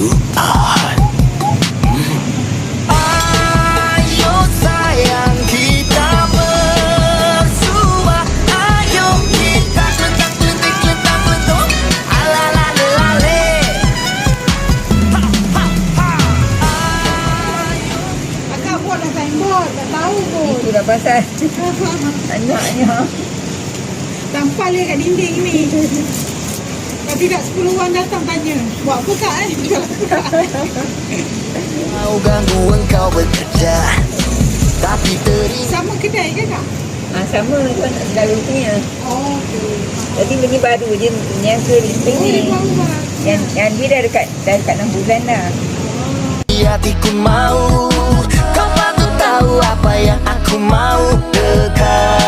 Ayo sayang kita bersua, ayo kita celetak-celetik-celetak-celetuk, ala-la-le-la-le. Akak buat dah signboard, tak tahu pun. Itu dah pasal anaknya. Tampal dia kat dinding ni. Kalau tidak 10 orang datang tanya, buat apa kak Mau ganggu engkau bekerja, tapi Sama kedai ke kak? Sama tuan selalu punya. Oh, okey. Jadi bini baru je niaga ni. Dia baru lah. Yang dia dah dekat 6 bulan dah. hatiku mau, kau patut tahu apa yang aku mau. Dekat